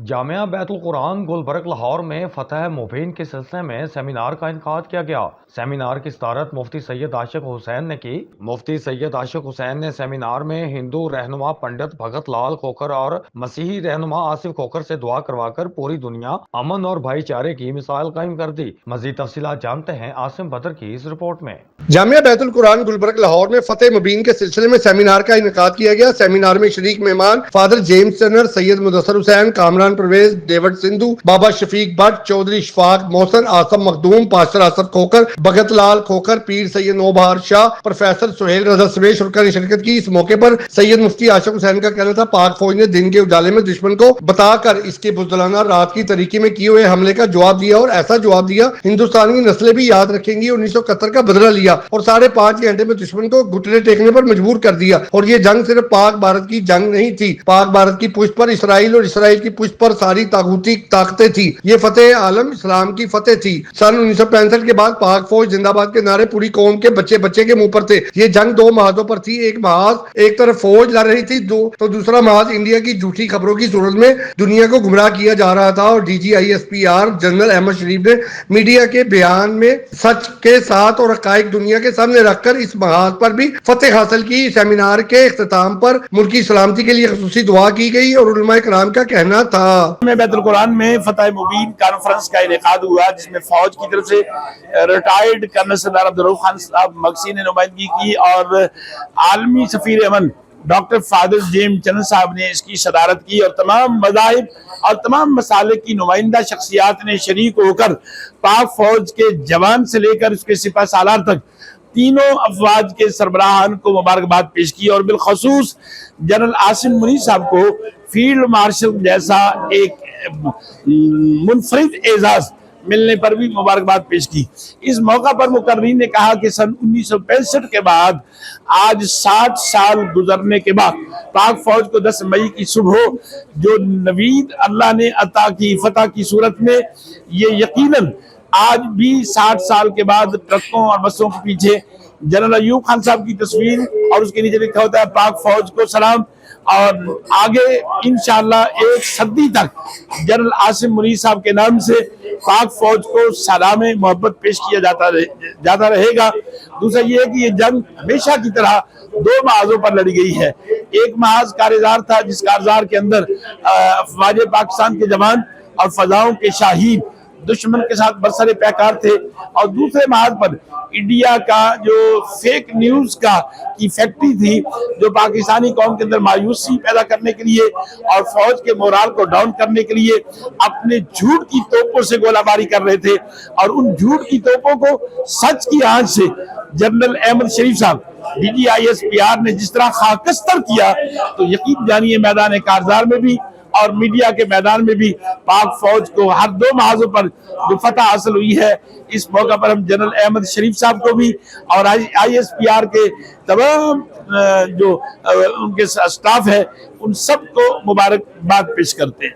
جامعہ بیت القرآن گلبرگ لاہور میں فتح مبین کے سلسلے میں سیمینار کا انعقاد کیا گیا۔ سیمینار کی صدارت مفتی سید عاشق حسین نے کی۔ مفتی سید عاشق حسین نے سیمینار میں ہندو رہنما پنڈت بھگت لال کھوکھر اور مسیحی رہنما آصف کھوکھر سے دعا کروا کر پوری دنیا امن اور بھائی چارے کی مثال قائم کر دی۔ مزید تفصیلات جانتے ہیں عاصم بدر کی اس رپورٹ میں۔ جامعہ بیت القرآن گلبرگ لاہور میں فتح مبین کے سلسلے میں سیمینار کا انعقاد کیا گیا۔ سیمینار میں شریک مہمان father James Turner, Syed Mudassir Hussain, Kamran Pervez, David Sandhu, Baba Shafiq Butt, Chaudhry Ashfaq Mohsin, Asim Makhdoom, pastor Asif Khokhar, Bhagat Lal Khokhar, Pir Syed Naubahar Shah, professor Sohail Raza سویش شرکا نے شرکت کی۔ اس موقع پر سید مفتی عاشق حسین کا کہنا تھا پاک فوج نے دن کے اجالے میں دشمن کو بتا کر اس کے بزدلانہ رات کی تاریکی میں کیے ہوئے حملے کا جواب دیا، اور ایسا جواب دیا ہندوستانی نسلیں بھی یاد رکھیں گی۔ 1971 کا بدلہ لیا اور 5.5 گھنٹے میں دشمن کو گھٹنے ٹیکنے پر مجبور کر دیا، اور یہ جنگ صرف پاک بھارت کی جنگ نہیں تھی، پاک بھارت کی پشت پر اسرائیل اور اسرائیل کی پشت پر ساری طاغوتی طاقتیں تھی۔ یہ فتح عالم اسلام کی فتح تھی۔ سن 1965 کے بعد پاک فوج زندہ باد کے نعرے پوری قوم کے بچے بچے کے منہ پر تھے۔ یہ جنگ 2 محاذوں پر تھی۔ ایک محاذ ایک طرف فوج لڑ رہی تھی تو دوسرا محاذ انڈیا کی جھوٹی خبروں کی صورت میں دنیا کو گمراہ کیا جا رہا تھا، اور DGISPR جنرل احمد شریف نے میڈیا کے بیان میں سچ کے ساتھ اور حقائق دنیا کے سامنے رکھ کر اس محاذ پر بھی فتح حاصل کی۔ سیمینار کے اختتام پر ملکی سلامتی کے لیے خصوصی دعا کی گئی، اور علماء کرام کا کہنا تھا بیت القرآن میں فتح مبین کانفرنس کا انعقاد ہوا، جس میں فوج کی طرف سے ریٹائرڈ کرنل سردار عبدالرؤف خان صاحب مکسی نے نمائندگی کی، اور عالمی سفیر امن ڈاکٹر فادر جیمز ٹرنر صاحب نے اس کی صدارت کی، اور تمام مذاہب اور تمام مسالک کی نمائندہ شخصیات نے شریک ہو کر پاک فوج کے جوان سے لے کر اس کے سپہ سالار تک تینوں افواج کے سربراہان کو مبارکباد پیش کی، اور بالخصوص جنرل عاصم منیر صاحب کو فیلڈ مارشل جیسا ایک منفرد اعزاز ملنے پر بھی مبارکباد پیش کی۔ اس موقع پر مقررین نے کہا کہ سن 1965 کے بعد آج 60 سال گزرنے کے بعد پاک فوج کو 10 مئی کی صبح جو نوید اللہ نے عطا کی فتح کی صورت میں، یہ یقیناً آج بھی 60 سال کے بعد ٹرکوں اور بسوں کے پیچھے جنرل ایوب خان صاحب کی تصویر اور اس کے نیچے لکھا ہوتا ہے پاک فوج کو سلام، اور آگے انشاءاللہ 1 صدی تک جنرل عاصم منیر صاحب کے نام سے پاک فوج کو سلام محبت پیش کیا جاتا رہے گا۔ دوسرا یہ ہے کہ یہ جنگ ہمیشہ کی طرح 2 محاذوں پر لڑی گئی ہے۔ ایک محاذ کارزار تھا، جس کارزار کے اندر افواج پاکستان کے جوان اور فضاؤں کے شاہین دشمن کے ساتھ برسر پیکار تھے، اور دوسرے محاذ پر انڈیا کا جو فیک نیوز کی فیکٹری تھی، جو پاکستانی قوم کے اندر مایوسی پیدا کرنے کے لیے اور فوج کے مورال کو ڈاؤن کرنے کے لیے اپنے جھوٹ کی توپوں سے گولہ باری کر رہے تھے، اور ان جھوٹ کی توپوں کو سچ کی آنچ سے جنرل احمد شریف صاحب DGISPR نے جس طرح خاکستر کیا، تو یقین جانیے میدان کارزار میں بھی اور میڈیا کے میدان میں بھی پاک فوج کو ہر 2 محاذوں پر جو فتح حاصل ہوئی ہے، اس موقع پر ہم جنرل احمد شریف صاحب کو بھی اور ISPR کے تمام جو ان کے سٹاف ہے، ان سب کو مبارکباد پیش کرتے ہیں۔